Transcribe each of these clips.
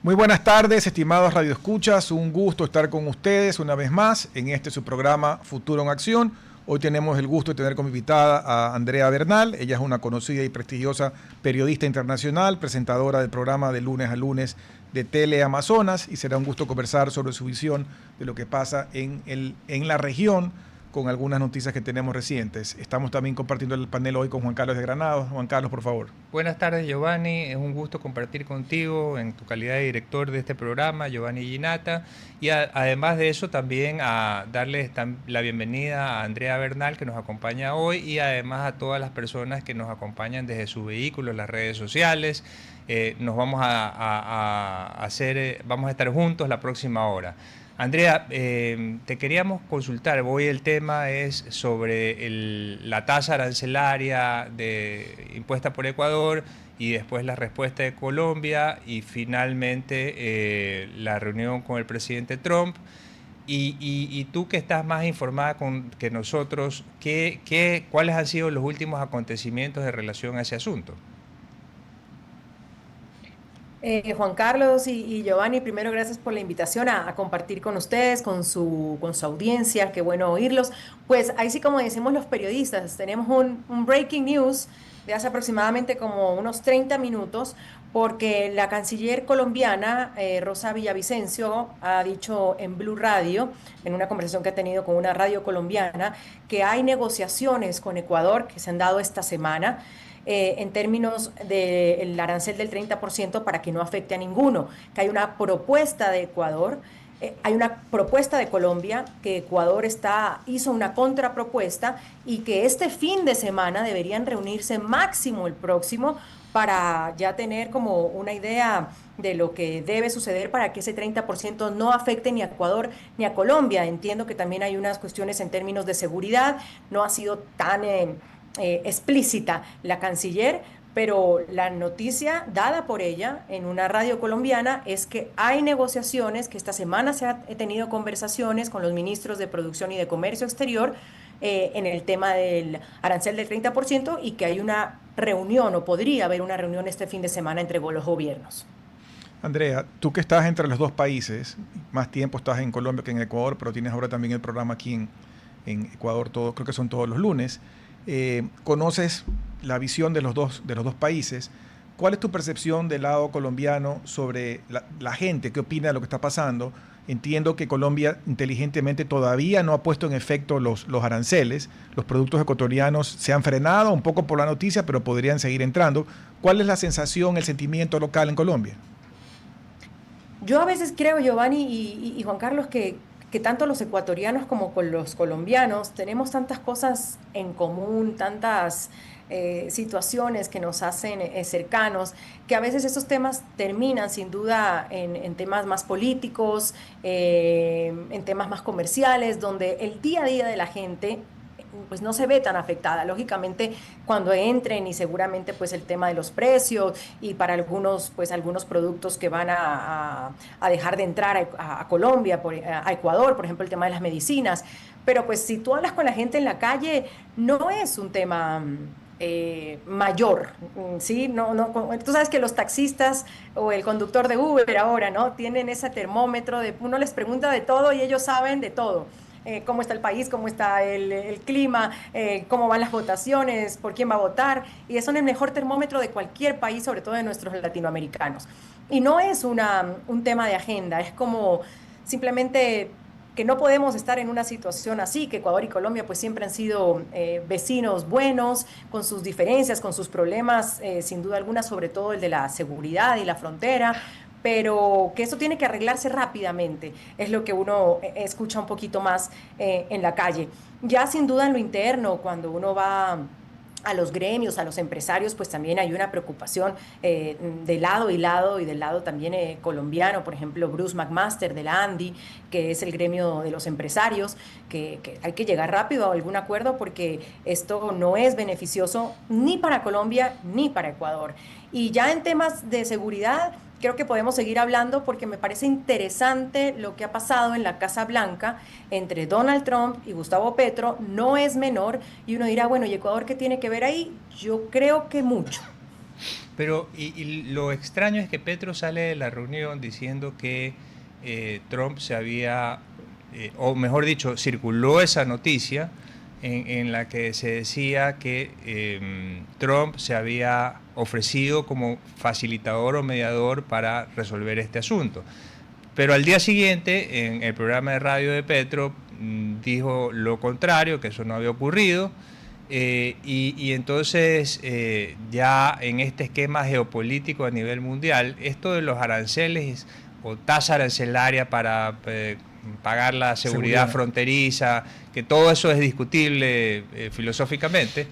Muy buenas tardes, estimados radioescuchas. Un gusto estar con ustedes una vez más en su programa Futuro en Acción. Hoy tenemos el gusto de tener como invitada a Andrea Bernal. Ella es una conocida y prestigiosa periodista internacional, presentadora del programa de lunes a lunes de Teleamazonas, y será un gusto conversar sobre su visión de lo que pasa en la región con algunas noticias que tenemos recientes. Estamos también compartiendo el panel hoy con Juan Carlos de Granados. Juan Carlos, por favor. Buenas tardes, Giovanni. Es un gusto compartir contigo en tu calidad de director de este programa, Giovanni Ginata. Y además de eso, también a darles la bienvenida a Andrea Bernal, que nos acompaña hoy, y además a todas las personas que nos acompañan desde su vehículo, en las redes sociales. Nos vamos vamos a estar juntos la próxima hora. Andrea, te queríamos consultar. Hoy el tema es sobre la tasa arancelaria impuesta por Ecuador, y después la respuesta de Colombia, y finalmente la reunión con el presidente Trump. Y tú, que estás más informada que nosotros, ¿cuáles han sido los últimos acontecimientos en relación a ese asunto? Juan Carlos y Giovanni, primero gracias por la invitación a compartir con ustedes, con su audiencia, qué bueno oírlos. Pues ahí sí, como decimos los periodistas, tenemos un breaking news de hace aproximadamente como unos 30 minutos, porque la canciller colombiana, Rosa Villavicencio, ha dicho en Blue Radio, en una conversación que ha tenido con una radio colombiana, que hay negociaciones con Ecuador que se han dado esta semana, en términos del arancel del 30% para que no afecte a ninguno, que hay una propuesta de Ecuador, hay una propuesta de Colombia, que Ecuador hizo una contrapropuesta, y que este fin de semana deberían reunirse máximo el próximo para ya tener como una idea de lo que debe suceder para que ese 30% no afecte ni a Ecuador ni a Colombia. Entiendo que también hay unas cuestiones en términos de seguridad, no ha sido tan explícita la canciller, pero la noticia dada por ella en una radio colombiana es que hay negociaciones, que esta semana se han tenido conversaciones con los ministros de Producción y de Comercio Exterior, en el tema del arancel del 30%, y que hay una reunión, o podría haber una reunión este fin de semana entre los gobiernos. Andrea, tú que estás entre los dos países, más tiempo estás en Colombia que en Ecuador, pero tienes ahora también el programa aquí en Ecuador, creo que son todos los lunes. Conoces la visión de los dos países. ¿Cuál es tu percepción del lado colombiano sobre la gente? ¿Qué opina de lo que está pasando? Entiendo que Colombia inteligentemente todavía no ha puesto en efecto los aranceles. Los productos ecuatorianos se han frenado un poco por la noticia, pero podrían seguir entrando. ¿Cuál es la sensación, el sentimiento local en Colombia? Yo a veces creo, Giovanni y Juan Carlos, que tanto los ecuatorianos como con los colombianos tenemos tantas cosas en común, tantas situaciones que nos hacen cercanos, que a veces estos temas terminan sin duda en temas más políticos, en temas más comerciales, donde el día a día de la gente pues no se ve tan afectada. Lógicamente, cuando entren, y seguramente pues el tema de los precios, y para algunos pues algunos productos que van a dejar de entrar a Colombia, a Ecuador, por ejemplo el tema de las medicinas. Pero pues si tú hablas con la gente en la calle, no es un tema mayor, ¿sí? Tú sabes que los taxistas o el conductor de Uber ahora, ¿no? Tienen ese termómetro uno les pregunta de todo y ellos saben de todo. Cómo está el país, cómo está el clima, cómo van las votaciones, por quién va a votar, y son el mejor termómetro de cualquier país, sobre todo de nuestros latinoamericanos. Y no es un tema de agenda, es como simplemente que no podemos estar en una situación así, que Ecuador y Colombia pues siempre han sido vecinos buenos, con sus diferencias, con sus problemas, sin duda alguna, sobre todo el de la seguridad y la frontera, pero que eso tiene que arreglarse rápidamente, es lo que uno escucha un poquito más en la calle. Ya sin duda en lo interno, cuando uno va a los gremios, a los empresarios, pues también hay una preocupación de lado y lado, y del lado también colombiano. Por ejemplo, Bruce McMaster de la ANDI, que es el gremio de los empresarios, que hay que llegar rápido a algún acuerdo, porque esto no es beneficioso ni para Colombia ni para Ecuador. Y ya en temas de seguridad, creo que podemos seguir hablando, porque me parece interesante lo que ha pasado en la Casa Blanca entre Donald Trump y Gustavo Petro. No es menor, y uno dirá, bueno, ¿y Ecuador qué tiene que ver ahí? Yo creo que mucho. Pero y lo extraño es que Petro sale de la reunión diciendo que Trump se había, o mejor dicho, circuló esa noticia en la que se decía que Trump se había ofrecido como facilitador o mediador para resolver este asunto. Pero al día siguiente, en el programa de radio de Petro, dijo lo contrario, que eso no había ocurrido. Y entonces ya en este esquema geopolítico a nivel mundial, esto de los aranceles o tasa arancelaria para pagar la seguridad fronteriza, que todo eso es discutible filosóficamente,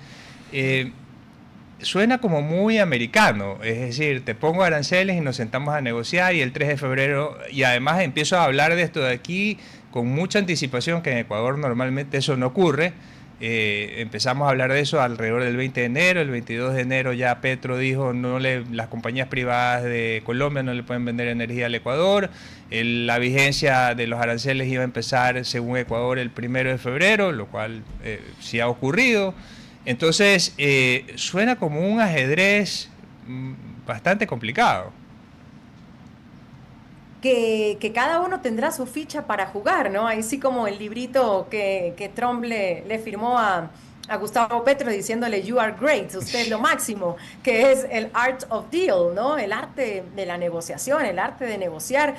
suena como muy americano, es decir, te pongo aranceles y nos sentamos a negociar y el 3 de febrero, y además empiezo a hablar de esto de aquí con mucha anticipación, que en Ecuador normalmente eso no ocurre. Empezamos a hablar de eso alrededor del 20 de enero, el 22 de enero ya Petro dijo las compañías privadas de Colombia no le pueden vender energía al Ecuador, la vigencia de los aranceles iba a empezar según Ecuador el 1 de febrero, lo cual sí ha ocurrido. Entonces suena como un ajedrez bastante complicado. Que cada uno tendrá su ficha para jugar, ¿no? Ahí sí como el librito que Trump le firmó a Gustavo Petro diciéndole "You are great", usted es lo máximo, que es el art of deal, ¿no? El arte de la negociación, el arte de negociar.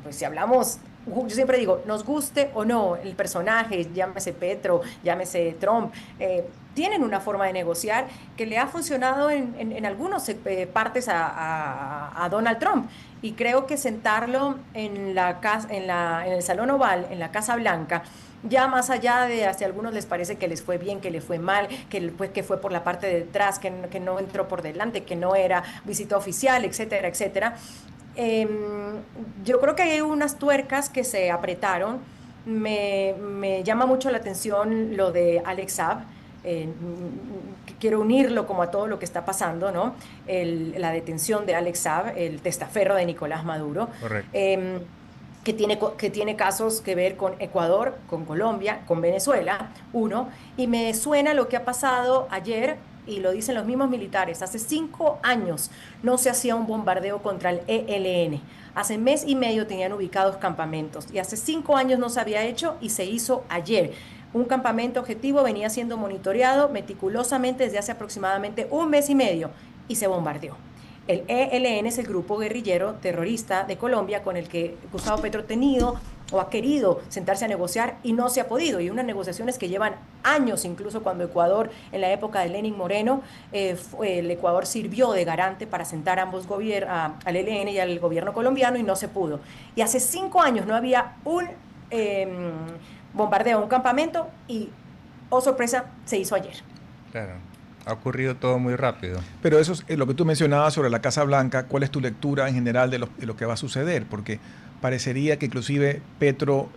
Pues si hablamos, yo siempre digo, nos guste o no el personaje, llámese Petro, llámese Trump, tienen una forma de negociar que le ha funcionado en algunas partes a Donald Trump. Y creo que sentarlo en el Salón Oval, en la Casa Blanca, ya más allá de si a algunos les parece que les fue bien, que le fue mal, que fue por la parte de detrás, que no entró por delante, que no era visita oficial, etcétera, etcétera. Yo creo que hay unas tuercas que se apretaron. Me llama mucho la atención lo de Alex Saab. Quiero unirlo como a todo lo que está pasando, ¿no? La detención de Alex Saab, el testaferro de Nicolás Maduro. Correcto. Que tiene casos que ver con Ecuador, con Colombia, con Venezuela, uno, y me suena lo que ha pasado ayer, y lo dicen los mismos militares, hace 5 años no se hacía un bombardeo contra el ELN, hace mes y medio tenían ubicados campamentos, y hace 5 años no se había hecho y se hizo ayer. Un campamento objetivo venía siendo monitoreado meticulosamente desde hace aproximadamente un mes y medio, y se bombardeó. El ELN es el grupo guerrillero terrorista de Colombia con el que Gustavo Petro ha tenido o ha querido sentarse a negociar y no se ha podido. Y unas negociaciones que llevan años, incluso cuando Ecuador, en la época de Lenín Moreno, el Ecuador sirvió de garante para sentar ambos al ELN y al gobierno colombiano y no se pudo. Y hace 5 años no había un bombardeo a un campamento y, oh sorpresa, se hizo ayer. Claro. Ha ocurrido todo muy rápido. Pero eso es lo que tú mencionabas sobre la Casa Blanca. ¿Cuál es tu lectura en general de lo que va a suceder? Porque parecería que inclusive Petro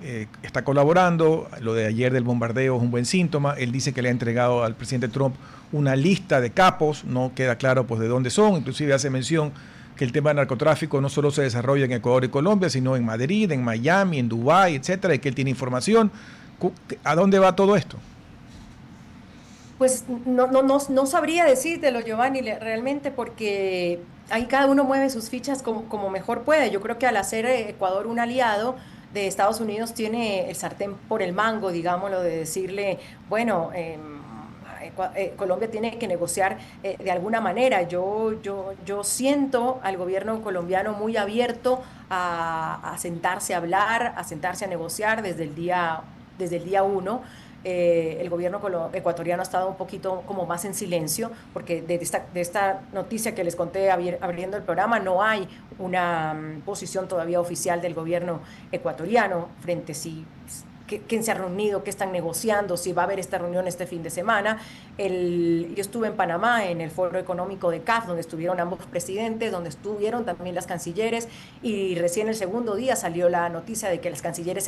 está colaborando. Lo de ayer del bombardeo es un buen síntoma. Él dice que le ha entregado al presidente Trump una lista de capos. No queda claro pues de dónde son. Inclusive hace mención que el tema del narcotráfico no solo se desarrolla en Ecuador y Colombia, sino en Madrid, en Miami, en Dubái, etcétera, y que él tiene información. ¿A dónde va todo esto? Pues no sabría decírtelo, Giovanni, realmente, porque ahí cada uno mueve sus fichas como mejor puede. Yo creo que al hacer Ecuador un aliado de Estados Unidos tiene el sartén por el mango, digámoslo, de decirle, bueno, Colombia tiene que negociar de alguna manera. Yo siento al gobierno colombiano muy abierto a sentarse a hablar, a sentarse a negociar desde el día 1. El gobierno ecuatoriano ha estado un poquito como más en silencio, porque de esta noticia que les conté abriendo el programa no hay una posición todavía oficial del gobierno ecuatoriano frente si quién se ha reunido, qué están negociando, si va a haber esta reunión este fin de semana. Yo estuve en Panamá en el Foro Económico de CAF, donde estuvieron ambos presidentes, donde estuvieron también las cancilleres, y recién el segundo día salió la noticia de que las cancilleres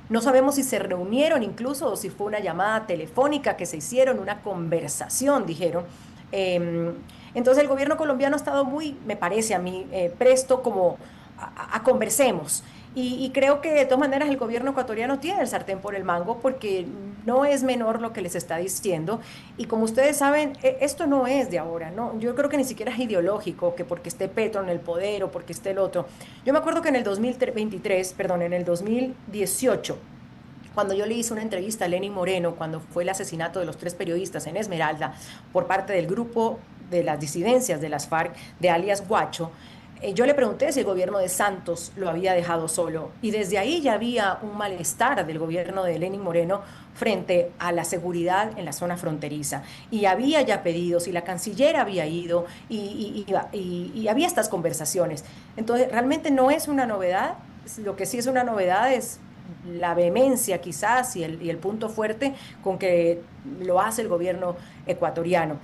no sabemos si se reunieron incluso o si fue una llamada telefónica que se hicieron, una conversación, dijeron. Entonces el gobierno colombiano ha estado muy, me parece a mí, presto como a conversemos. Y creo que de todas maneras el gobierno ecuatoriano tiene el sartén por el mango porque no es menor lo que les está diciendo. Y como ustedes saben, esto no es de ahora, ¿no? Yo creo que ni siquiera es ideológico, que porque esté Petro en el poder o porque esté el otro. Yo me acuerdo que en el 2023, perdón, en el 2018, cuando yo le hice una entrevista a Lenín Moreno, cuando fue el asesinato de los 3 periodistas en Esmeralda por parte del grupo de las disidencias de las FARC, de alias Guacho, yo le pregunté si el gobierno de Santos lo había dejado solo y desde ahí ya había un malestar del gobierno de Lenín Moreno frente a la seguridad en la zona fronteriza y había ya pedidos y la canciller había ido y había estas conversaciones. Entonces, realmente no es una novedad, lo que sí es una novedad es la vehemencia quizás y el punto fuerte con que lo hace el gobierno ecuatoriano.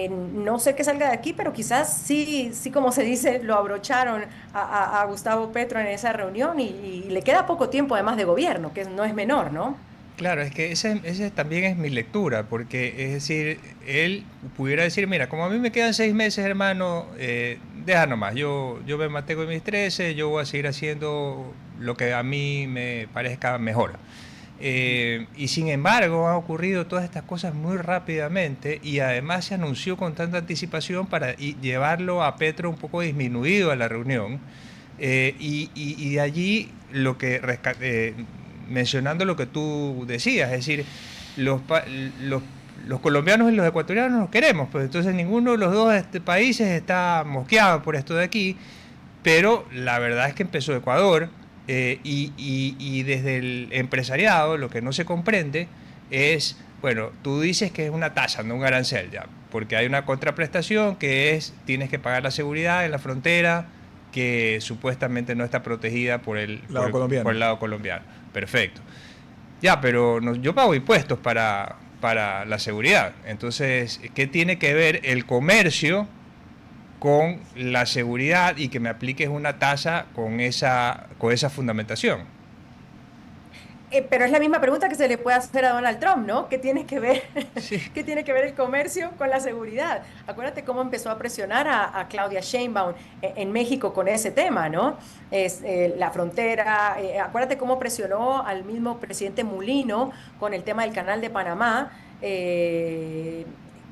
No sé qué salga de aquí, pero quizás sí, sí como se dice, lo abrocharon a Gustavo Petro en esa reunión y le queda poco tiempo además de gobierno, que no es menor, ¿no? Claro, es que ese también es mi lectura, porque es decir, él pudiera decir, mira, como a mí me quedan 6 meses, hermano, deja nomás, yo me mantengo en mis 13, yo voy a seguir haciendo lo que a mí me parezca mejor. Y sin embargo, han ocurrido todas estas cosas muy rápidamente y además se anunció con tanta anticipación para llevarlo a Petro un poco disminuido a la reunión. Y de allí lo que mencionando lo que tú decías, es decir, los, los, los colombianos y los ecuatorianos nos queremos, pues entonces ninguno de los dos países está mosqueado por esto de aquí, pero la verdad es que empezó Ecuador y desde el empresariado lo que no se comprende es, bueno, tú dices que es una tasa, no un arancel ya, porque hay una contraprestación que es, tienes que pagar la seguridad en la frontera que supuestamente no está protegida por el lado colombiano. Perfecto. Ya, pero yo pago impuestos para la seguridad. Entonces, ¿qué tiene que ver el comercio con la seguridad y que me apliques una tasa con esa fundamentación? Pero es la misma pregunta que se le puede hacer a Donald Trump, ¿no? ¿Qué tiene que ver, Sí. qué tiene que ver el comercio con la seguridad? Acuérdate cómo empezó a presionar a Claudia Sheinbaum en México con ese tema, ¿no? La frontera, acuérdate cómo presionó al mismo presidente Mulino con el tema del Canal de Panamá,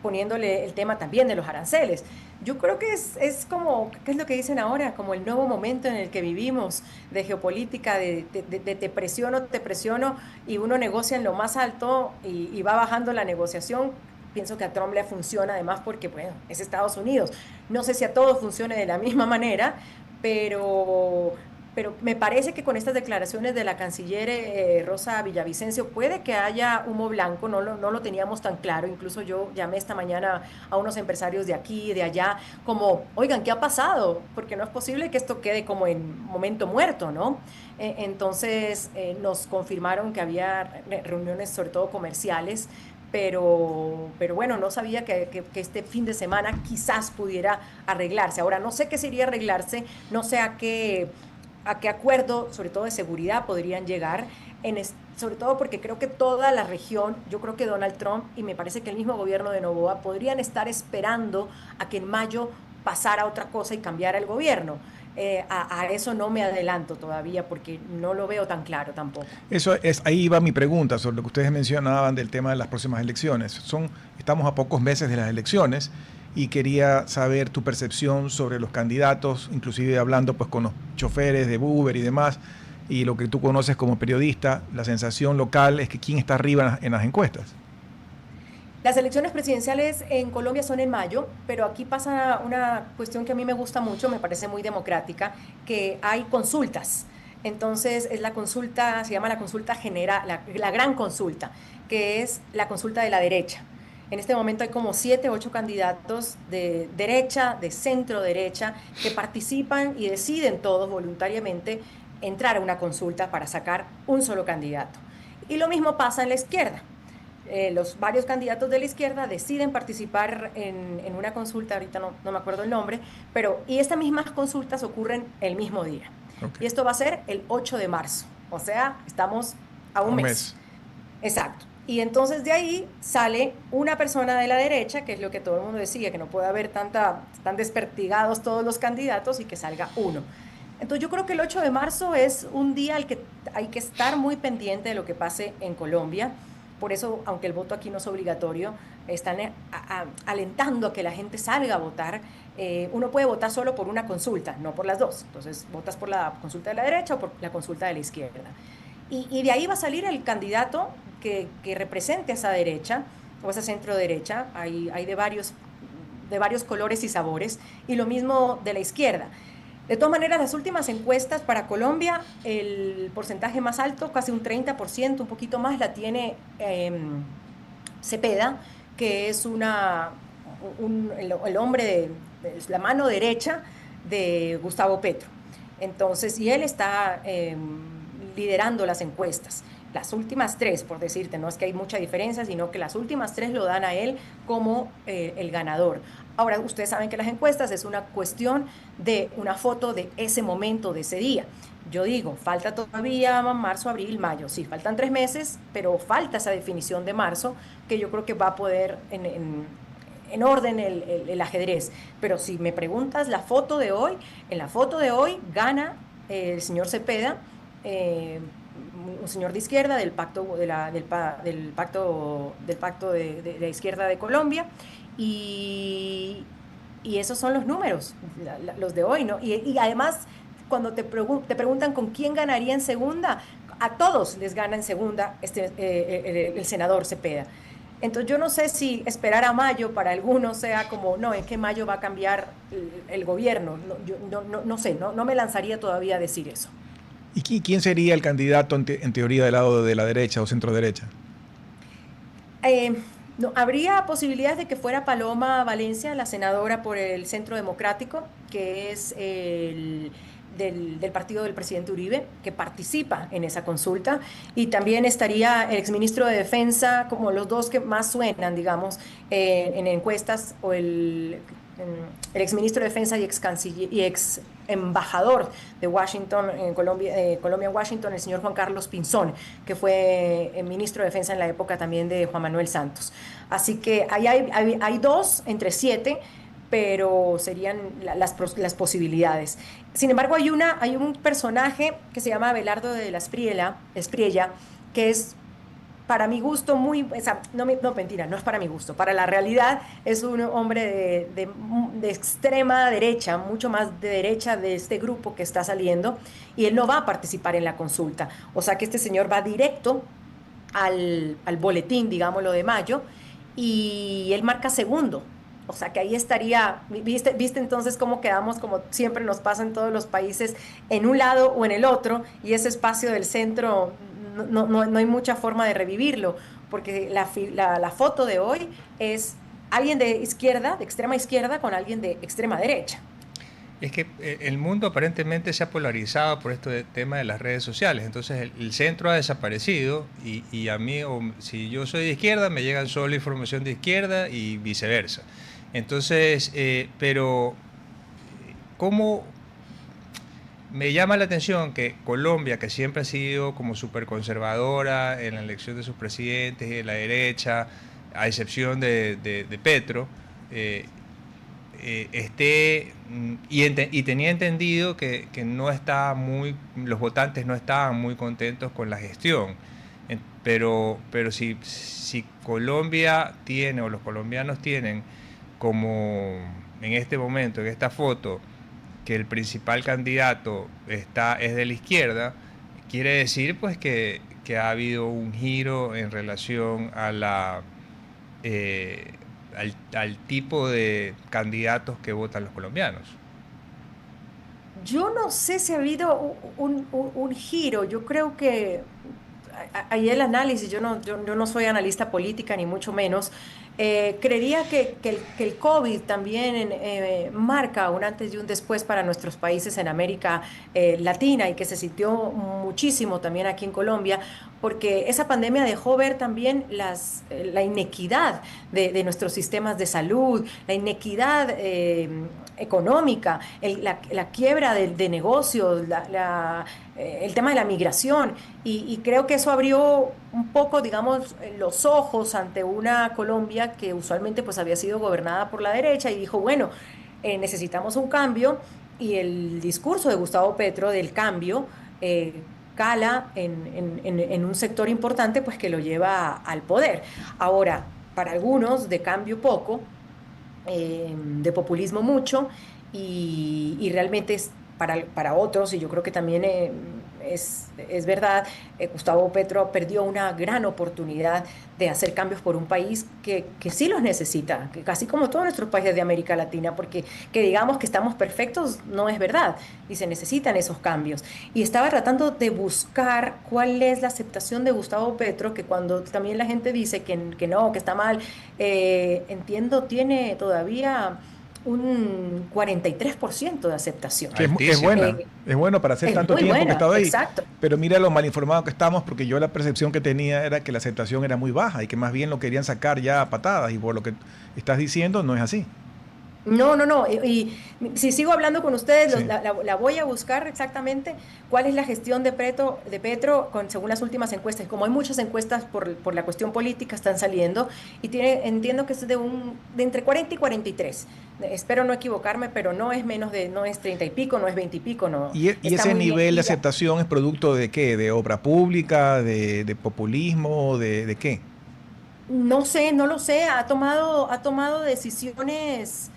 poniéndole el tema también de los aranceles. Yo creo que es como, ¿qué es lo que dicen ahora? Como el nuevo momento en el que vivimos de geopolítica, de te presiono, y uno negocia en lo más alto y va bajando la negociación. Pienso que a Trump le funciona además porque, bueno, es Estados Unidos. No sé si a todos funcione de la misma manera, pero, pero me parece que con estas declaraciones de la canciller Rosa Villavicencio puede que haya humo blanco, no lo teníamos tan claro. Incluso yo llamé esta mañana a unos empresarios de aquí y de allá, como, oigan, ¿qué ha pasado? Porque no es posible que esto quede como en momento muerto, ¿no? Entonces nos confirmaron que había reuniones, sobre todo comerciales, pero bueno, no sabía que este fin de semana quizás pudiera arreglarse. Ahora, no sé qué sería arreglarse, no sé a qué acuerdo, sobre todo de seguridad, podrían llegar, sobre todo porque creo que toda la región, yo creo que Donald Trump y me parece que el mismo gobierno de Noboa podrían estar esperando a que en mayo pasara otra cosa y cambiara el gobierno. A eso no me adelanto todavía porque no lo veo tan claro tampoco. Ahí va mi pregunta sobre lo que ustedes mencionaban del tema de las próximas elecciones. Estamos a pocos meses de las elecciones y quería saber tu percepción sobre los candidatos, inclusive hablando pues con los choferes de Uber y demás, y lo que tú conoces como periodista, la sensación local es que quién está arriba en las encuestas. Las elecciones presidenciales en Colombia son en mayo, pero aquí pasa una cuestión que a mí me gusta mucho, me parece muy democrática, que hay consultas. Entonces es la consulta, se llama la consulta general, la gran consulta, que es la consulta de la derecha. En este momento hay como 7, 8 candidatos de derecha, de centro derecha, que participan y deciden todos voluntariamente entrar a una consulta para sacar un solo candidato. Y lo mismo pasa en la izquierda. Los varios candidatos de la izquierda deciden participar en una consulta, ahorita no me acuerdo el nombre, y estas mismas consultas ocurren el mismo día. Okay. Y esto va a ser el 8 de marzo, o sea, estamos a un mes. Exacto. Y entonces de ahí sale una persona de la derecha, que es lo que todo el mundo decía, que no puede haber tan desperdigados todos los candidatos y que salga uno. Entonces yo creo que el 8 de marzo es un día al que hay que estar muy pendiente de lo que pase en Colombia. Por eso, aunque el voto aquí no es obligatorio, están alentando a que la gente salga a votar. Uno puede votar solo por una consulta, no por las dos. Entonces, votas por la consulta de la derecha o por la consulta de la izquierda. Y de ahí va a salir el candidato que represente a esa derecha o esa centro derecha. Hay de varios colores y sabores. Y lo mismo de la izquierda. De todas maneras, las últimas encuestas para Colombia, el porcentaje más alto, casi un 30%, un poquito más, la tiene Cepeda, que es el hombre, la mano derecha de Gustavo Petro. Entonces, y él está liderando las encuestas. Las últimas tres, por decirte, no es que hay mucha diferencia, sino que las últimas tres lo dan a él como el ganador. Ahora, ustedes saben que las encuestas es una cuestión de una foto de ese momento, de ese día. Yo digo, falta todavía marzo, abril, mayo. Sí, faltan 3 meses, pero falta esa definición de marzo que yo creo que va a poder en orden el ajedrez. Pero si me preguntas la foto de hoy, en la foto de hoy gana el señor Cepeda, un señor de izquierda del pacto de la izquierda de Colombia y, y esos son los números, los de hoy, ¿no? Y además, cuando te preguntan con quién ganaría en segunda, a todos les gana en segunda el senador Cepeda. Entonces yo no sé si esperar a mayo para algunos sea como, no, en qué mayo va a cambiar el gobierno. No, yo no sé, no me lanzaría todavía a decir eso. ¿Y quién sería el candidato en teoría del lado de la derecha o centro derecha? Eh, no, habría posibilidades de que fuera Paloma Valencia, la senadora por el Centro Democrático, que es del partido del presidente Uribe, que participa en esa consulta, y también estaría el exministro de Defensa, como los dos que más suenan, digamos, en encuestas, o el exministro de Defensa y ex embajador de Washington en Colombia, Colombia en Washington, el señor Juan Carlos Pinzón, que fue ministro de Defensa en la época también de Juan Manuel Santos. Así que ahí hay dos entre 7, pero serían las posibilidades. Sin embargo, hay un personaje que se llama Abelardo de la Espriella, que es para mi gusto o sea, no, mentira, no es para mi gusto, para la realidad es un hombre de extrema derecha, mucho más de derecha de este grupo que está saliendo, y él no va a participar en la consulta. O sea que este señor va directo al boletín, digámoslo, de mayo, y él marca segundo. O sea que ahí estaría, viste entonces cómo quedamos, como siempre nos pasa en todos los países, en un lado o en el otro, y ese espacio del centro no hay mucha forma de revivirlo, porque la foto de hoy es alguien de izquierda, de extrema izquierda, con alguien de extrema derecha. Es que el mundo aparentemente se ha polarizado por este tema de las redes sociales. Entonces el centro ha desaparecido y a mí, si yo soy de izquierda, me llegan solo información de izquierda y viceversa. Entonces, pero ¿cómo? Me llama la atención que Colombia, que siempre ha sido como súper conservadora en la elección de sus presidentes y de la derecha, a excepción de Petro, y tenía entendido que no estaba los votantes no estaban muy contentos con la gestión. Pero si Colombia tiene, o los colombianos tienen, como en este momento, en esta foto, que el principal candidato es de la izquierda, quiere decir pues que ha habido un giro en relación a al tipo de candidatos que votan los colombianos. Yo no sé si ha habido un giro, yo creo que ahí el análisis, yo no soy analista política ni mucho menos. Creería que el COVID también marca un antes y un después para nuestros países en América Latina, y que se sintió muchísimo también aquí en Colombia, porque esa pandemia dejó ver también la inequidad nuestros sistemas de salud, la inequidad económica, la quiebra de negocios, el tema de la migración, y creo que eso abrió un poco, digamos, los ojos ante una Colombia que usualmente pues había sido gobernada por la derecha, y dijo, bueno, necesitamos un cambio, y el discurso de Gustavo Petro del cambio cala en un sector importante, pues que lo lleva al poder. Ahora, para algunos de cambio poco, de populismo mucho, y realmente es para otros, y yo creo que también es verdad, Gustavo Petro perdió una gran oportunidad de hacer cambios por un país que sí los necesita, que casi como todos nuestros países de América Latina, porque que digamos que estamos perfectos no es verdad, y se necesitan esos cambios. Y estaba tratando de buscar cuál es la aceptación de Gustavo Petro, que cuando también la gente dice que no, que está mal, entiendo, tiene todavía un 43% de aceptación. Que es Altísimo. buena, es bueno para hacer Es tanto muy tiempo que he buena, estado ahí, exacto. pero mira lo mal informado que estamos, porque yo la percepción que tenía era que la aceptación era muy baja y que más bien lo querían sacar ya a patadas, y por lo que estás diciendo no es así. No, no, no. Y si sigo hablando con ustedes, Sí. la voy a buscar exactamente cuál es la gestión de Petro según las últimas encuestas. Como hay muchas encuestas por la cuestión política, están saliendo y entiendo que es de entre 40 y 43. Espero no equivocarme, pero no es menos no es 30 y pico, no es 20 y pico, no. Y Está ese muy bien nivel de medida. aceptación es producto de qué, de obra pública, de populismo, de qué. No sé, no lo sé, ha tomado decisiones,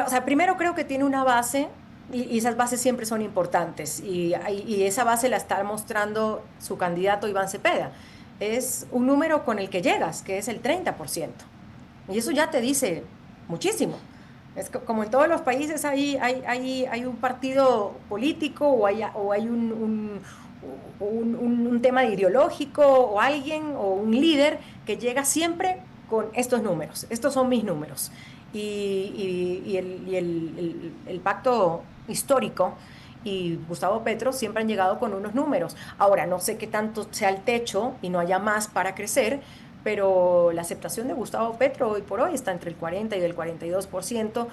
o sea, primero creo que tiene una base y esas bases siempre son importantes y esa base la está mostrando su candidato Iván Cepeda. Es un número con el que llegas, que es el 30%. Y eso ya te dice muchísimo. Es como en todos los países hay un partido político o hay un tema ideológico o alguien o un líder que llega siempre con estos números. Estos son mis números. El pacto histórico y Gustavo Petro siempre han llegado con unos números. Ahora, no sé qué tanto sea el techo y no haya más para crecer, pero la aceptación de Gustavo Petro hoy por hoy está entre el 40 y el 42%,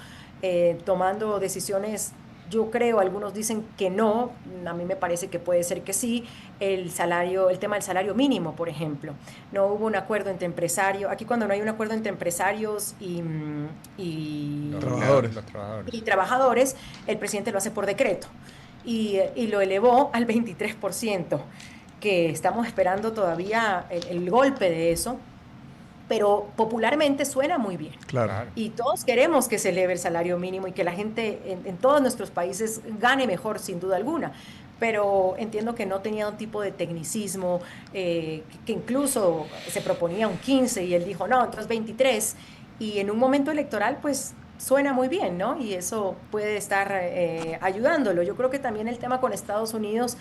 tomando decisiones. Yo creo, algunos dicen que no, a mí me parece que puede ser que sí. El tema del salario mínimo, por ejemplo. No hubo un acuerdo entre empresarios. Aquí cuando no hay un acuerdo entre empresarios Los y, empleados, Trabajadores. los trabajadores. y trabajadores, el presidente lo hace por decreto y lo elevó al 23%, que estamos esperando todavía el golpe de eso, pero popularmente suena muy bien. Claro. Claro. Y todos queremos que se eleve el salario mínimo y que la gente en todos nuestros países gane mejor, sin duda alguna. Pero entiendo que no tenía un tipo de tecnicismo, que incluso se proponía un 15 y él dijo, no, entonces 23. Y en un momento electoral, pues suena muy bien, ¿no? Y eso puede estar ayudándolo. Yo creo que también el tema con Estados Unidos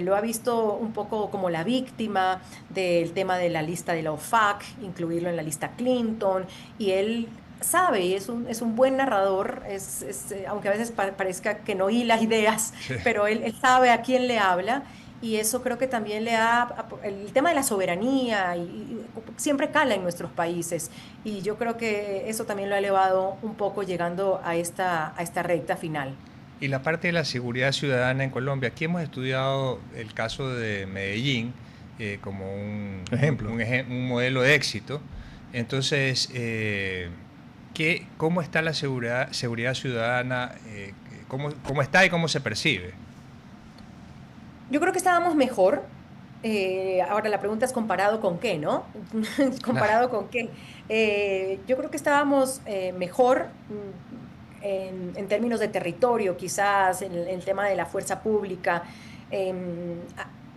lo ha visto un poco como la víctima del tema de la lista de la OFAC, incluirlo en la lista Clinton, y él sabe, y es un buen narrador, aunque a veces parezca que no hila ideas, Sí. pero él sabe a quién le habla. Y eso creo que también el tema de la soberanía y siempre cala en nuestros países. Y yo creo que eso también lo ha elevado un poco llegando a esta recta final. Y la parte de la seguridad ciudadana en Colombia, aquí hemos estudiado el caso de Medellín como Ejemplo. un modelo de éxito. Entonces, ¿cómo está la seguridad ciudadana? ¿Cómo está y cómo se percibe? Yo creo que estábamos mejor. Ahora la pregunta es comparado con qué, ¿no? ¿Comparado con qué? Yo creo que estábamos mejor en términos de territorio, quizás, en el tema de la fuerza pública.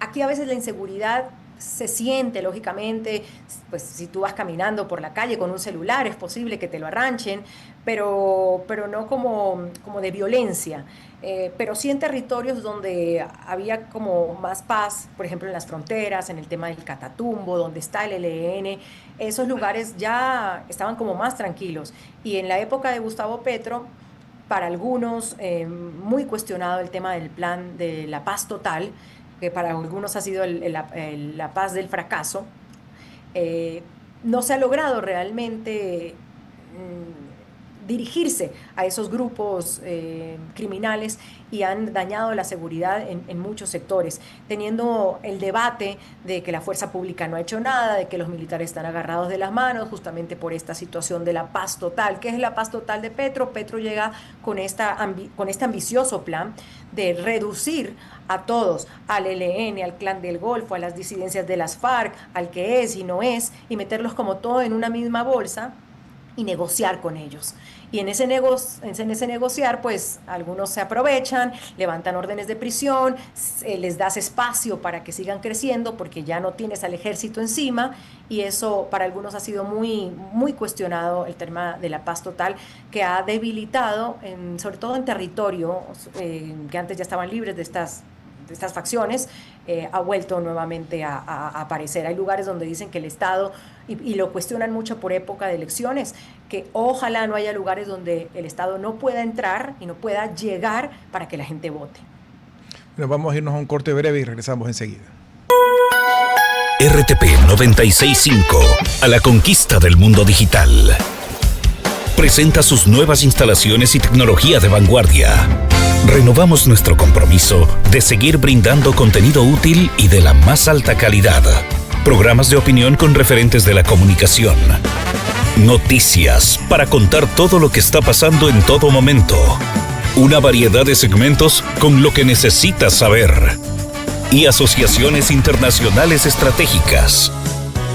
Aquí a veces la inseguridad se siente, lógicamente, pues si tú vas caminando por la calle con un celular, es posible que te lo arranchen, pero no como de violencia. Pero sí en territorios donde había como más paz, por ejemplo en las fronteras, en el tema del Catatumbo, donde está el ELN, esos lugares ya estaban como más tranquilos. Y en la época de Gustavo Petro, para algunos, muy cuestionado el tema del plan de la paz total, que para algunos ha sido la paz del fracaso. No se ha logrado realmente dirigirse a esos grupos criminales y han dañado la seguridad en muchos sectores, teniendo el debate de que la fuerza pública no ha hecho nada, de que los militares están agarrados de las manos justamente por esta situación de la paz total. ¿Qué es la paz total de Petro? Petro llega con este ambicioso plan de reducir a todos, al ELN, al Clan del Golfo, a las disidencias de las FARC, al que es y no es, y meterlos como todo en una misma bolsa y negociar con ellos. Y en ese negociar, pues algunos se aprovechan, levantan órdenes de prisión, les das espacio para que sigan creciendo porque ya no tienes al ejército encima, y eso para algunos ha sido muy, muy cuestionado, el tema de la paz total, que ha debilitado, sobre todo en territorio que antes ya estaban libres de estas facciones, ha vuelto nuevamente a aparecer. Hay lugares donde dicen que el Estado, y lo cuestionan mucho por época de elecciones, que ojalá no haya lugares donde el Estado no pueda entrar y no pueda llegar para que la gente vote. Bueno, vamos a irnos a un corte breve y regresamos enseguida. RTP 965, a la conquista del mundo digital. Presenta sus nuevas instalaciones y tecnología de vanguardia. Renovamos nuestro compromiso de seguir brindando contenido útil y de la más alta calidad. Programas de opinión con referentes de la comunicación. Noticias para contar todo lo que está pasando en todo momento. Una variedad de segmentos con lo que necesitas saber. Y asociaciones internacionales estratégicas.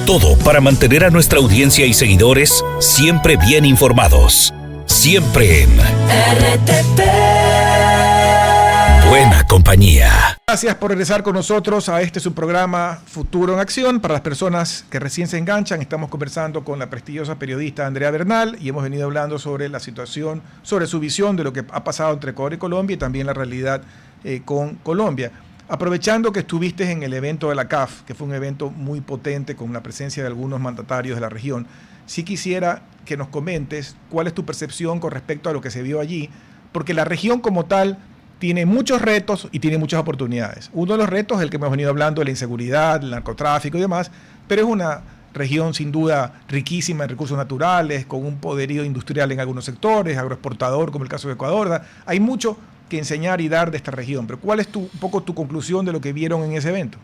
Todo para mantener a nuestra audiencia y seguidores siempre bien informados. Siempre en RTP. Buena compañía. Gracias por regresar con nosotros a su programa Futuro en Acción. Para las personas que recién se enganchan, estamos conversando con la prestigiosa periodista Andrea Bernal y hemos venido hablando sobre la situación, sobre su visión de lo que ha pasado entre Ecuador y Colombia y también la realidad con Colombia. Aprovechando que estuviste en el evento de la CAF, que fue un evento muy potente con la presencia de algunos mandatarios de la región, sí quisiera que nos comentes cuál es tu percepción con respecto a lo que se vio allí, porque la región como tal tiene muchos retos y tiene muchas oportunidades. Uno de los retos es el que hemos venido hablando, de la inseguridad, el narcotráfico y demás, pero es una región sin duda riquísima en recursos naturales, con un poderío industrial en algunos sectores, agroexportador como el caso de Ecuador. Hay mucho que enseñar y dar de esta región, pero ¿cuál es un poco tu conclusión de lo que vieron en ese evento?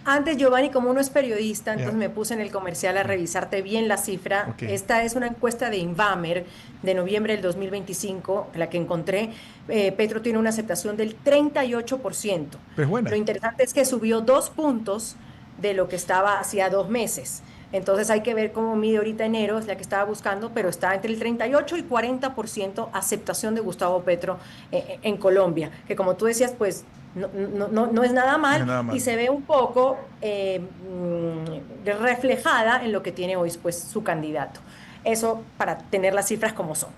Antes, Giovanni, como uno es periodista, entonces me puse en el comercial a revisarte bien la cifra. Okay. Esta es una encuesta de Invamer de noviembre del 2025, la que encontré. Petro tiene una aceptación del 38%. Pues buena. Lo interesante es que subió 2 puntos de lo que estaba hacía 2 meses. Entonces hay que ver cómo mide ahorita enero, es la que estaba buscando, pero está entre el 38 y 40% aceptación de Gustavo Petro en Colombia, que como tú decías, pues no es nada mal, no es nada mal, y se ve un poco reflejada en lo que tiene hoy pues su candidato. Eso para tener las cifras como son.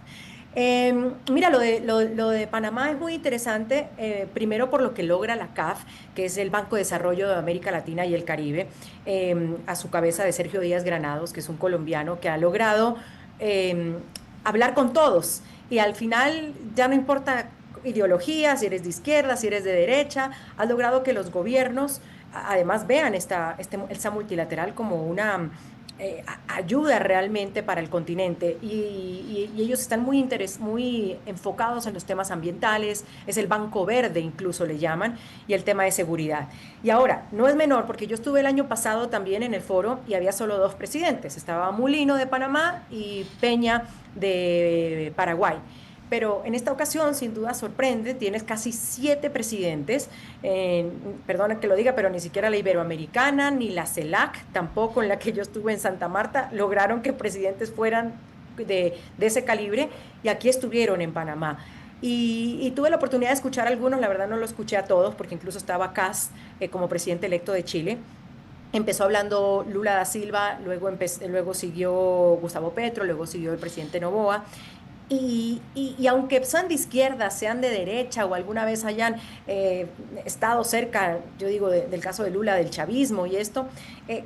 Mira, lo de Panamá es muy interesante, primero por lo que logra la CAF, que es el Banco de Desarrollo de América Latina y el Caribe, a su cabeza de Sergio Díaz Granados, que es un colombiano que ha logrado hablar con todos, y al final ya no importa ideología, si eres de izquierda, si eres de derecha, has logrado que los gobiernos además vean esta multilateral como una ayuda realmente para el continente, y ellos están muy enfocados en los temas ambientales, es el Banco Verde incluso le llaman, y el tema de seguridad. Y ahora, no es menor, porque yo estuve el año pasado también en el foro y había solo 2 presidentes, estaba Mulino de Panamá y Peña de Paraguay. Pero en esta ocasión, sin duda, sorprende, tienes casi 7 presidentes, perdona que lo diga, pero ni siquiera la Iberoamericana, ni la CELAC, tampoco en la que yo estuve en Santa Marta, lograron que presidentes fueran de ese calibre, y aquí estuvieron en Panamá. Y tuve la oportunidad de escuchar a algunos, la verdad no lo escuché a todos, porque incluso estaba Kast como presidente electo de Chile. Empezó hablando Lula da Silva, luego siguió Gustavo Petro, luego siguió el presidente Noboa. Y aunque sean de izquierda, sean de derecha o alguna vez hayan estado cerca, yo digo, del caso de Lula, del chavismo y esto,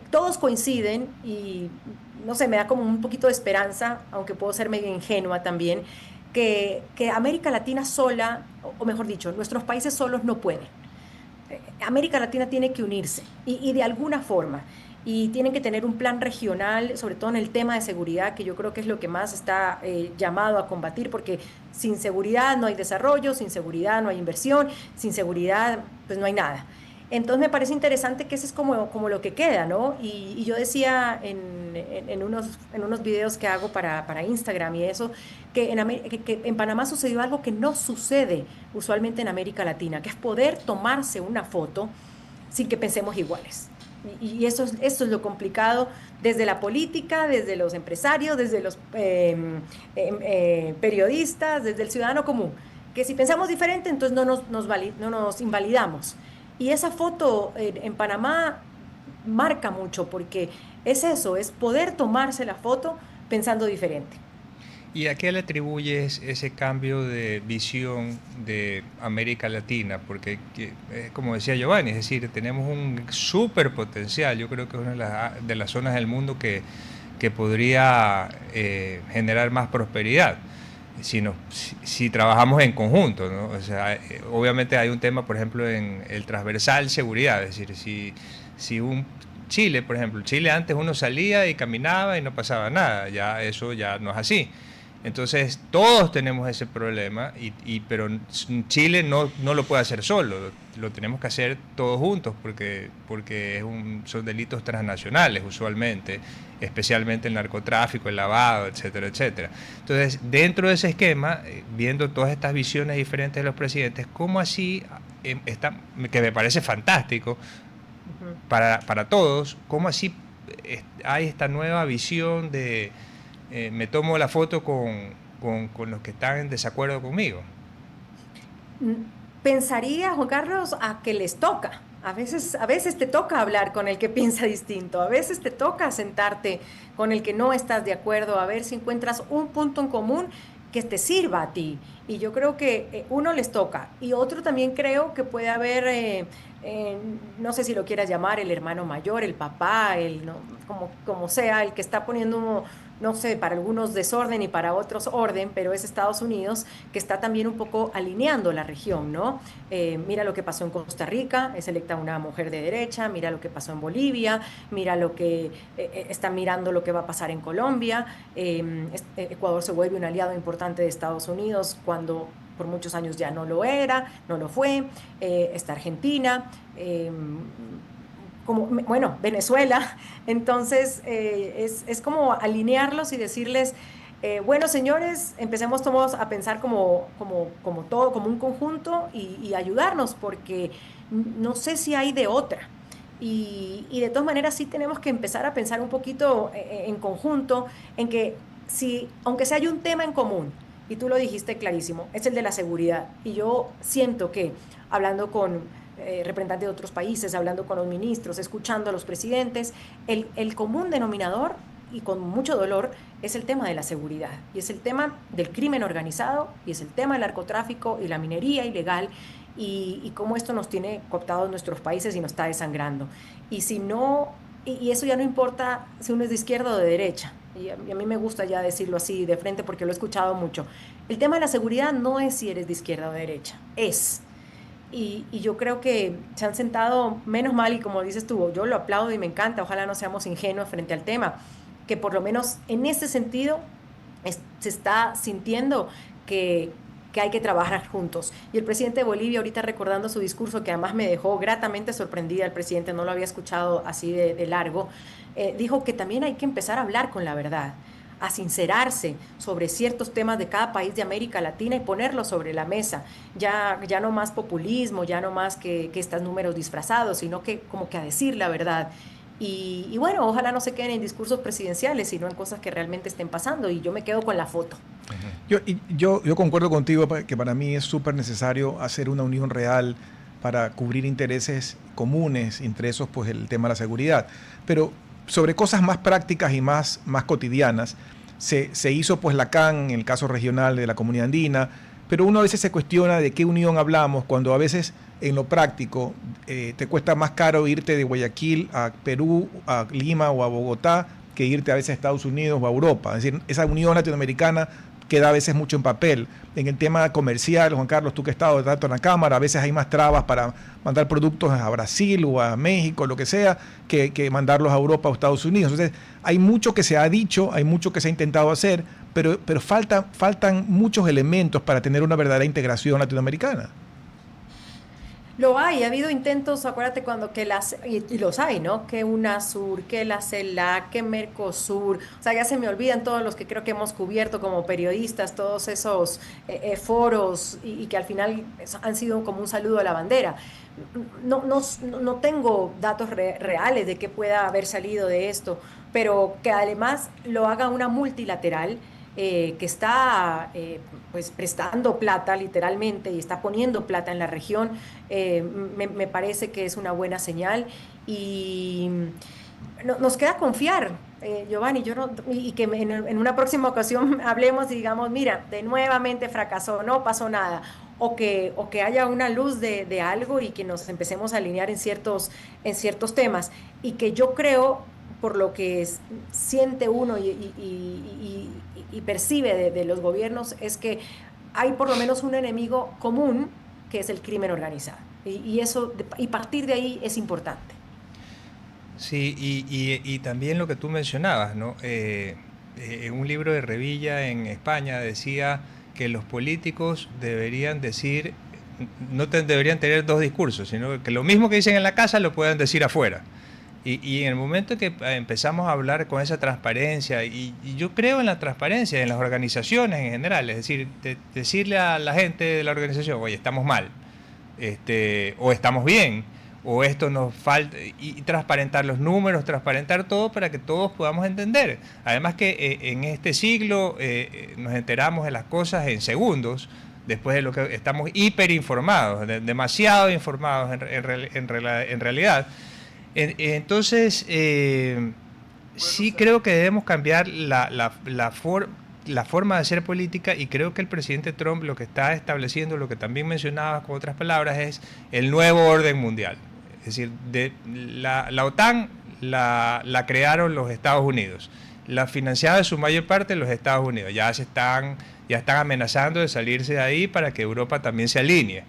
todos coinciden, y no sé, me da como un poquito de esperanza, aunque puedo ser medio ingenua también, que América Latina sola, o mejor dicho, nuestros países solos no pueden. América Latina tiene que unirse y de alguna forma. y tienen que tener un plan regional, sobre todo en el tema de seguridad, que yo creo que es lo que más está llamado a combatir, porque sin seguridad no hay desarrollo, sin seguridad no hay inversión, sin seguridad pues no hay nada. Entonces me parece interesante que ese es como lo que queda, ¿no? Y yo decía en unos videos que hago para Instagram y eso, que en Panamá sucedió algo que no sucede usualmente en América Latina, que es poder tomarse una foto sin que pensemos iguales. Y eso es lo complicado desde la política, desde los empresarios, desde los periodistas, desde el ciudadano común, que si pensamos diferente, entonces no nos invalidamos. Y esa foto en Panamá marca mucho porque es eso, es poder tomarse la foto pensando diferente. ¿Y a qué le atribuyes ese cambio de visión de América Latina? Porque, como decía Giovanni, es decir, tenemos un súper potencial. Yo creo que es una de las zonas del mundo que podría generar más prosperidad si trabajamos en conjunto, ¿no? O sea, obviamente hay un tema, por ejemplo, en el transversal seguridad. Es decir, si un Chile, por ejemplo, Chile antes uno salía y caminaba y no pasaba nada. Ya eso ya no es así. Entonces todos tenemos ese problema, pero Chile no lo puede hacer solo, lo tenemos que hacer todos juntos porque son delitos transnacionales usualmente, especialmente el narcotráfico, el lavado, etcétera, etcétera. Entonces, dentro de ese esquema, viendo todas estas visiones diferentes de los presidentes, ¿cómo así, que me parece fantástico para todos, cómo así hay esta nueva visión de... me tomo la foto con los que están en desacuerdo conmigo? Pensaría, Juan Carlos, a que les toca. A veces te toca hablar con el que piensa distinto, a veces te toca sentarte con el que no estás de acuerdo, a ver si encuentras un punto en común que te sirva a ti. Y yo creo que uno les toca. Y otro también creo que puede haber, no sé si lo quieras llamar, el hermano mayor, el papá, no, como sea, el que está poniendo, no sé, para algunos desorden y para otros orden, pero es Estados Unidos, que está también un poco alineando la región, ¿no? Mira lo que pasó en Costa Rica, es electa una mujer de derecha, mira lo que pasó en Bolivia, mira lo que están mirando lo que va a pasar en Colombia. Ecuador se vuelve un aliado importante de Estados Unidos cuando por muchos años ya no lo era, no lo fue. Está Argentina, Venezuela. Entonces es como alinearlos y decirles, bueno, señores, empecemos todos a pensar como todo, como un conjunto y ayudarnos, porque no sé si hay de otra. Y de todas maneras sí tenemos que empezar a pensar un poquito en conjunto, en que aunque sea hay un tema en común, y tú lo dijiste clarísimo, es el de la seguridad. Y yo siento que hablando con representantes de otros países, hablando con los ministros, escuchando a los presidentes, el común denominador, y con mucho dolor, es el tema de la seguridad, y es el tema del crimen organizado, y es el tema del narcotráfico y la minería ilegal, y cómo esto nos tiene cooptados nuestros países y nos está desangrando. Y si no, y eso ya no importa si uno es de izquierda o de derecha, y a mí me gusta ya decirlo así de frente porque lo he escuchado mucho. El tema de la seguridad no es si eres de izquierda o de derecha, y yo creo que se han sentado, menos mal, y como dices tú, yo lo aplaudo y me encanta, ojalá no seamos ingenuos frente al tema, que por lo menos en ese sentido se está sintiendo que hay que trabajar juntos. Y el presidente de Bolivia, ahorita recordando su discurso, que además me dejó gratamente sorprendida, el presidente, no lo había escuchado así de largo, dijo que también hay que empezar a hablar con la verdad, a sincerarse sobre ciertos temas de cada país de América Latina y ponerlos sobre la mesa. Ya no más populismo, ya no más que estos números disfrazados, sino que como que a decir la verdad. Y bueno, ojalá no se queden en discursos presidenciales, sino en cosas que realmente estén pasando. Y yo me quedo con la foto. Yo concuerdo contigo que para mí es súper necesario hacer una unión real para cubrir intereses comunes, entre esos pues el tema de la seguridad. Pero sobre cosas más prácticas y más cotidianas, se hizo pues la CAN, en el caso regional de la Comunidad Andina, pero uno a veces se cuestiona de qué unión hablamos cuando a veces en lo práctico te cuesta más caro irte de Guayaquil a Perú, a Lima o a Bogotá que irte a veces a Estados Unidos o a Europa. Es decir, esa unión latinoamericana queda a veces mucho en papel. En el tema comercial, Juan Carlos, tú que has estado tanto en la Cámara, a veces hay más trabas para mandar productos a Brasil o a México, lo que sea, que mandarlos a Europa o Estados Unidos. Entonces, hay mucho que se ha dicho, hay mucho que se ha intentado hacer, pero faltan muchos elementos para tener una verdadera integración latinoamericana. Lo hay, ha habido intentos, acuérdate cuando y los hay, ¿no? Que UNASUR, que la CELAC, que Mercosur, o sea, ya se me olvidan todos los que creo que hemos cubierto como periodistas, todos esos foros y que al final han sido como un saludo a la bandera. No tengo datos reales de qué pueda haber salido de esto, pero que además lo haga una multilateral que está pues prestando plata literalmente y está poniendo plata en la región, me parece que es una buena señal y nos queda confiar, Giovanni, y que en una próxima ocasión hablemos y digamos, mira, de nuevamente fracasó, no pasó nada. O que haya una luz de algo y que nos empecemos a alinear en ciertos temas. Y que yo creo, por lo que siente uno y percibe de los gobiernos, es que hay por lo menos un enemigo común, que es el crimen organizado. Y partir de ahí es importante. Sí, y también lo que tú mencionabas, ¿no? En un libro de Revilla en España decía que los políticos deberían decir, deberían tener dos discursos, sino que lo mismo que dicen en la casa lo puedan decir afuera. Y en el momento que empezamos a hablar con esa transparencia, y yo creo en la transparencia en las organizaciones en general, es decir, decirle a la gente de la organización, oye, estamos mal, o estamos bien, o esto nos falta, y transparentar los números, transparentar todo para que todos podamos entender. Además que en este siglo nos enteramos de las cosas en segundos, después de lo que estamos hiperinformados, demasiado informados en realidad. Entonces, sí creo que debemos cambiar la forma de hacer política, y creo que el presidente Trump lo que está estableciendo, lo que también mencionabas con otras palabras, es el nuevo orden mundial. Es decir, la OTAN la crearon los Estados Unidos, la financiada en su mayor parte los Estados Unidos. Ya están amenazando de salirse de ahí para que Europa también se alinee.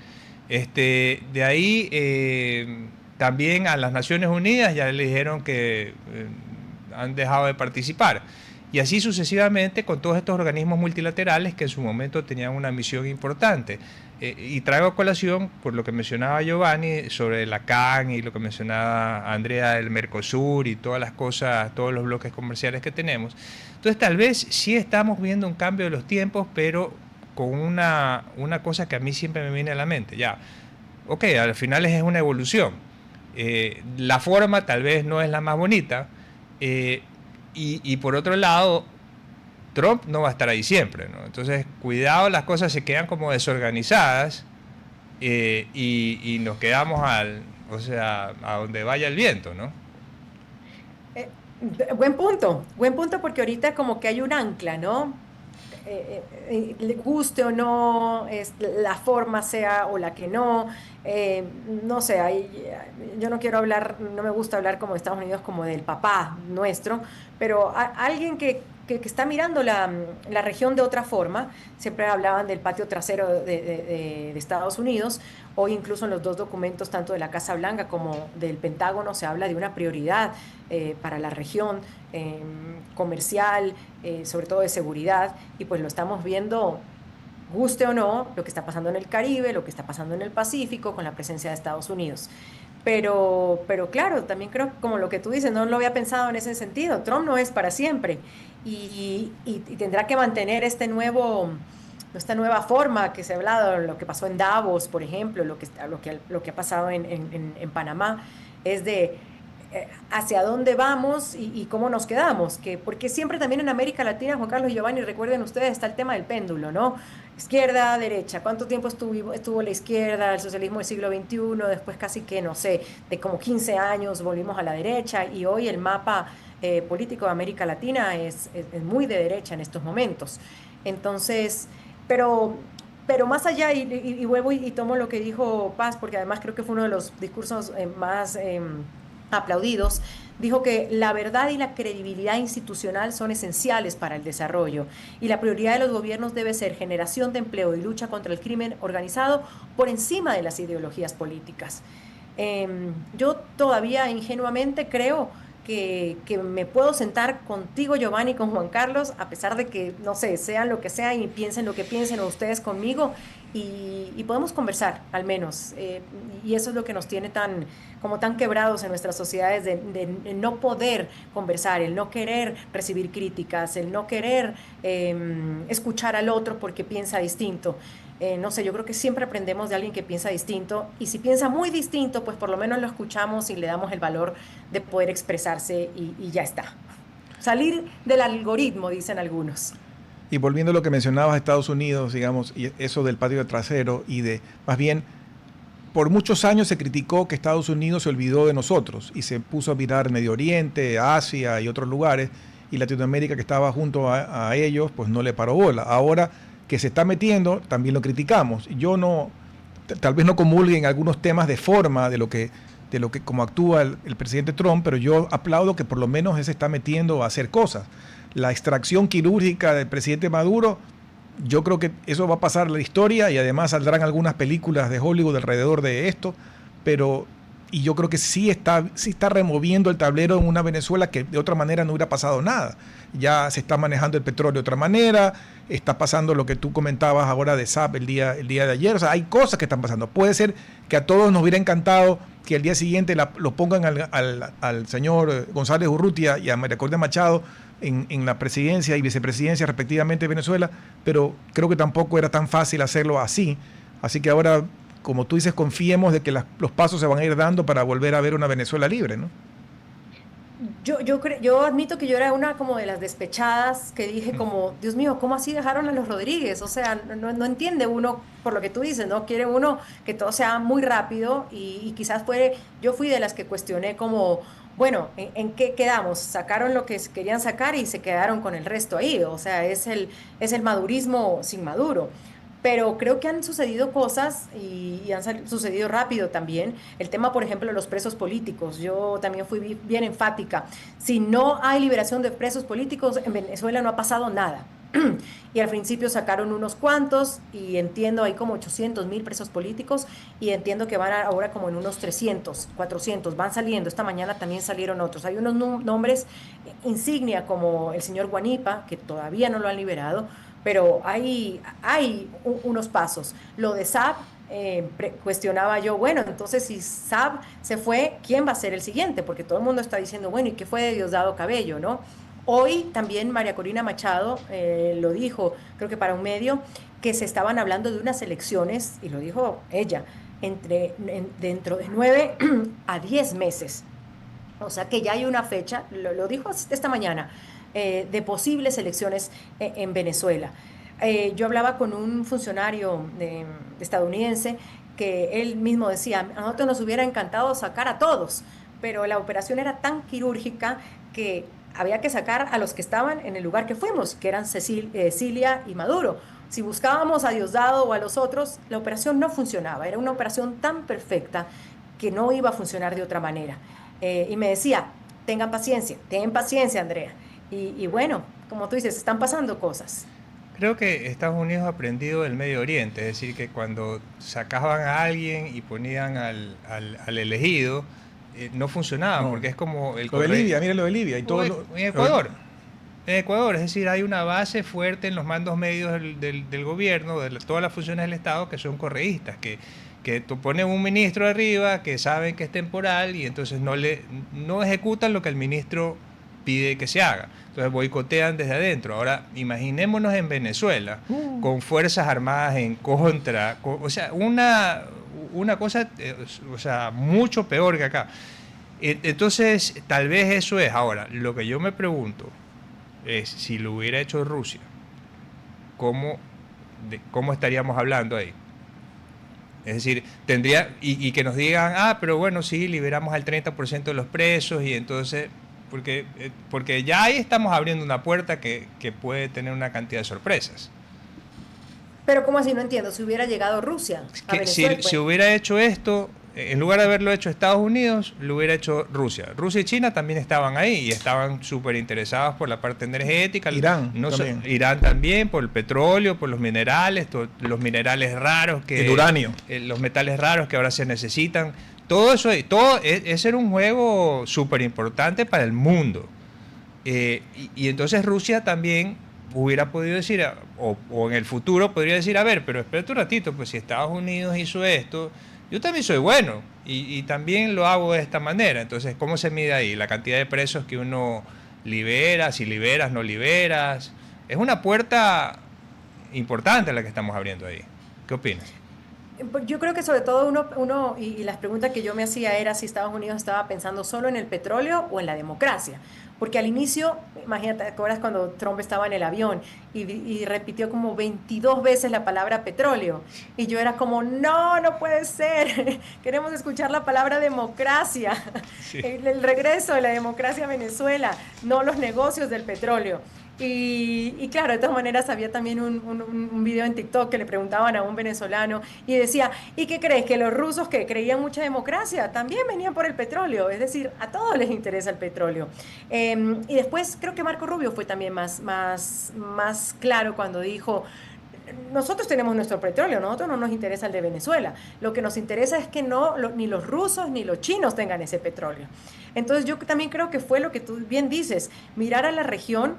De ahí también a las Naciones Unidas ya le dijeron que han dejado de participar. Y así sucesivamente con todos estos organismos multilaterales que en su momento tenían una misión importante. Y traigo a colación, por lo que mencionaba Giovanni, sobre la CAN y lo que mencionaba Andrea del Mercosur y todas las cosas, todos los bloques comerciales que tenemos. Entonces tal vez sí estamos viendo un cambio de los tiempos, pero con una cosa que a mí siempre me viene a la mente. Ya, ok, al final es una evolución. La forma tal vez no es la más bonita, y por otro lado, Trump no va a estar ahí siempre, ¿no? Entonces, cuidado, las cosas se quedan como desorganizadas, y nos quedamos a donde vaya el viento, ¿no? Buen punto, porque ahorita como que hay un ancla, ¿no? Le guste o no, la forma sea o la que no, no sé, yo no quiero hablar, no me gusta hablar como de Estados Unidos como del papá nuestro, pero alguien que está mirando la región de otra forma. Siempre hablaban del patio trasero de Estados Unidos. Hoy incluso en los dos documentos, tanto de la Casa Blanca como del Pentágono, se habla de una prioridad para la región comercial, sobre todo de seguridad, y pues lo estamos viendo, guste o no, lo que está pasando en el Caribe, lo que está pasando en el Pacífico con la presencia de Estados Unidos. Pero claro, también creo, como lo que tú dices, no lo había pensado en ese sentido. Trump no es para siempre y tendrá que mantener esta nueva forma que se ha hablado, lo que pasó en Davos, por ejemplo, lo que ha pasado en Panamá, es de hacia dónde vamos y cómo nos quedamos, porque siempre también en América Latina, Juan Carlos y Giovanni, recuerden ustedes, está el tema del péndulo, ¿no? Izquierda, derecha, ¿cuánto tiempo estuvo la izquierda, el socialismo del siglo XXI? Después casi que, no sé, de como 15 años volvimos a la derecha, y hoy el mapa político de América Latina es muy de derecha en estos momentos. Entonces, pero más allá, y vuelvo y tomo lo que dijo Paz, porque además creo que fue uno de los discursos más aplaudidos, dijo que la verdad y la credibilidad institucional son esenciales para el desarrollo y la prioridad de los gobiernos debe ser generación de empleo y lucha contra el crimen organizado por encima de las ideologías políticas. Yo todavía ingenuamente creo que me puedo sentar contigo, Giovanni, con Juan Carlos, a pesar de que, no sé, sean lo que sean y piensen lo que piensen ustedes conmigo, y podemos conversar, al menos. Y eso es lo que nos tiene tan quebrados en nuestras sociedades, de no poder conversar, el no querer recibir críticas, el no querer escuchar al otro porque piensa distinto. No sé, yo creo que siempre aprendemos de alguien que piensa distinto, y si piensa muy distinto, pues por lo menos lo escuchamos y le damos el valor de poder expresarse y ya está. Salir del algoritmo, dicen algunos. Y volviendo a lo que mencionabas de Estados Unidos, digamos, y eso del patio trasero, y de, más bien, por muchos años se criticó que Estados Unidos se olvidó de nosotros y se puso a mirar Medio Oriente, Asia y otros lugares, y Latinoamérica, que estaba junto a ellos, pues no le paró bola. Ahora que se está metiendo, también lo criticamos. Yo no, tal vez no comulgue en algunos temas de forma de lo que como actúa el presidente Trump, pero yo aplaudo que por lo menos él se está metiendo a hacer cosas. La extracción quirúrgica del presidente Maduro, yo creo que eso va a pasar a la historia, y además saldrán algunas películas de Hollywood alrededor de esto, y yo creo que sí está removiendo el tablero en una Venezuela que de otra manera no hubiera pasado nada. Ya se está manejando el petróleo de otra manera, está pasando lo que tú comentabas ahora de SAP el día de ayer. O sea, hay cosas que están pasando. Puede ser que a todos nos hubiera encantado que el día siguiente lo pongan al señor González Urrutia y a María Corina Machado en la presidencia y vicepresidencia respectivamente de Venezuela, pero creo que tampoco era tan fácil hacerlo así. Así que ahora, como tú dices, confiemos de que los pasos se van a ir dando para volver a ver una Venezuela libre, ¿no? Yo admito que yo era una como de las despechadas que dije como, Dios mío, ¿cómo así dejaron a los Rodríguez? O sea, no entiende uno por lo que tú dices, ¿no? Quiere uno que todo sea muy rápido, y quizás yo fui de las que cuestioné como, bueno, ¿en qué quedamos? Sacaron lo que querían sacar y se quedaron con el resto ahí. O sea, es el madurismo sin Maduro. Pero creo que han sucedido cosas y han sucedido rápido también. El tema, por ejemplo, de los presos políticos. Yo también fui bien enfática. Si no hay liberación de presos políticos, en Venezuela no ha pasado nada. Y al principio sacaron unos cuantos, y entiendo, hay como 800,000 presos políticos, y entiendo que van ahora como en unos 300, 400, van saliendo. Esta mañana también salieron otros. Hay unos nombres insignia como el señor Guanipa, que todavía no lo han liberado, pero hay unos pasos. Lo de SAP, cuestionaba yo, bueno, entonces si SAP se fue, ¿quién va a ser el siguiente? Porque todo el mundo está diciendo, bueno, ¿y qué fue de Diosdado Cabello, no? Hoy también María Corina Machado lo dijo, creo que para un medio, que se estaban hablando de unas elecciones, y lo dijo ella, dentro de 9 a 10 meses. O sea que ya hay una fecha, lo dijo esta mañana, de posibles elecciones en Venezuela. Yo hablaba con un funcionario estadounidense que él mismo decía, a nosotros nos hubiera encantado sacar a todos, pero la operación era tan quirúrgica que había que sacar a los que estaban en el lugar que fuimos, que eran Cilia y Maduro. Si buscábamos a Diosdado o a los otros, la operación no funcionaba. Era una operación tan perfecta que no iba a funcionar de otra manera. Y me decía, ten paciencia, Andrea. Y bueno, como tú dices, están pasando cosas. Creo que Estados Unidos ha aprendido del Medio Oriente, es decir, que cuando sacaban a alguien y ponían al elegido, no funcionaba, porque es como lo de Libia, mira lo de Libia. Y todo en Ecuador. En Ecuador, es decir, hay una base fuerte en los mandos medios del gobierno, de todas las funciones del Estado, que son correístas, que tú pones un ministro arriba que saben que es temporal, y entonces no ejecutan lo que el ministro pide que se haga. Entonces boicotean desde adentro. Ahora, imaginémonos en Venezuela, con fuerzas armadas en contra, o sea, una cosa, o sea, mucho peor que acá. Entonces, tal vez eso es. Ahora, lo que yo me pregunto es, si lo hubiera hecho Rusia, ¿cómo estaríamos hablando ahí? Es decir, tendría, y que nos digan, pero bueno, sí, liberamos al 30% de los presos, y entonces, porque ya ahí estamos abriendo una puerta que puede tener una cantidad de sorpresas. Pero ¿cómo así? No entiendo. Si hubiera llegado Rusia a Venezuela, si hubiera hecho esto, En lugar de haberlo hecho Estados Unidos, lo hubiera hecho Rusia. Rusia y China también estaban ahí y estaban súper interesados por la parte energética. Irán también. Irán también, por el petróleo, por los minerales, los minerales raros. El uranio. Los metales raros que ahora se necesitan. Todo eso, ese era un juego súper importante para el mundo. Y entonces Rusia también hubiera podido decir, o en el futuro podría decir, a ver, pero espérate un ratito, pues si Estados Unidos hizo esto, yo también soy bueno y también lo hago de esta manera. Entonces, ¿cómo se mide ahí? La cantidad de presos que uno libera, si liberas, no liberas. Es una puerta importante la que estamos abriendo ahí. ¿Qué opinas? Yo creo que sobre todo uno y las preguntas que yo me hacía era si Estados Unidos estaba pensando solo en el petróleo o en la democracia. Porque al inicio, imagínate, ¿te acuerdas cuando Trump estaba en el avión y repitió como 22 veces la palabra petróleo? Y yo era como, no puede ser. Queremos escuchar la palabra democracia. Sí. El regreso de la democracia a Venezuela, no los negocios del petróleo. Y claro, de todas maneras había también un video en TikTok que le preguntaban a un venezolano y decía, ¿y qué crees? Que los rusos que creían mucha democracia también venían por el petróleo, es decir, a todos les interesa el petróleo. Y después creo que Marco Rubio fue también más claro cuando dijo, nosotros tenemos nuestro petróleo, a nosotros no nos interesa el de Venezuela, lo que nos interesa es que ni los rusos ni los chinos tengan ese petróleo. Entonces yo también creo que fue lo que tú bien dices, mirar a la región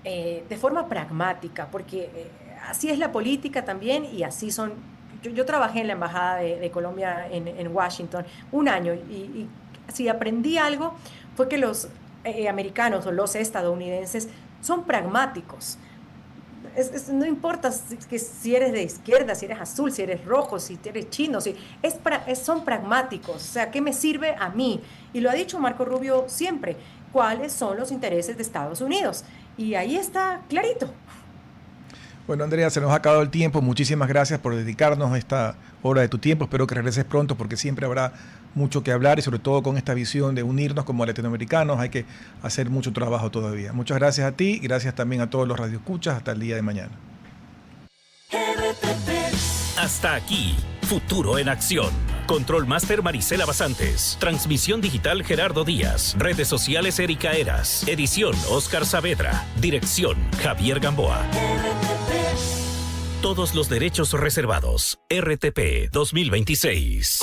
de forma pragmática, porque así es la política también y así son. Yo trabajé en la Embajada de Colombia en Washington un año y si aprendí algo fue que los americanos o los estadounidenses son pragmáticos. No importa si eres de izquierda, si eres azul, si eres rojo, si eres chino, son pragmáticos. O sea, ¿qué me sirve a mí? Y lo ha dicho Marco Rubio siempre, ¿cuáles son los intereses de Estados Unidos? Y ahí está clarito. Bueno, Andrea, se nos ha acabado el tiempo. Muchísimas gracias por dedicarnos esta hora de tu tiempo. Espero que regreses pronto porque siempre habrá mucho que hablar y sobre todo con esta visión de unirnos como latinoamericanos hay que hacer mucho trabajo todavía. Muchas gracias a ti y gracias también a todos los radioescuchas. Hasta el día de mañana. Hasta aquí, Futuro en Acción. Control Master Marisela Basantes. Transmisión digital Gerardo Díaz. Redes sociales Erika Eras. Edición Oscar Saavedra. Dirección Javier Gamboa. Todos los derechos reservados. RTP 2026.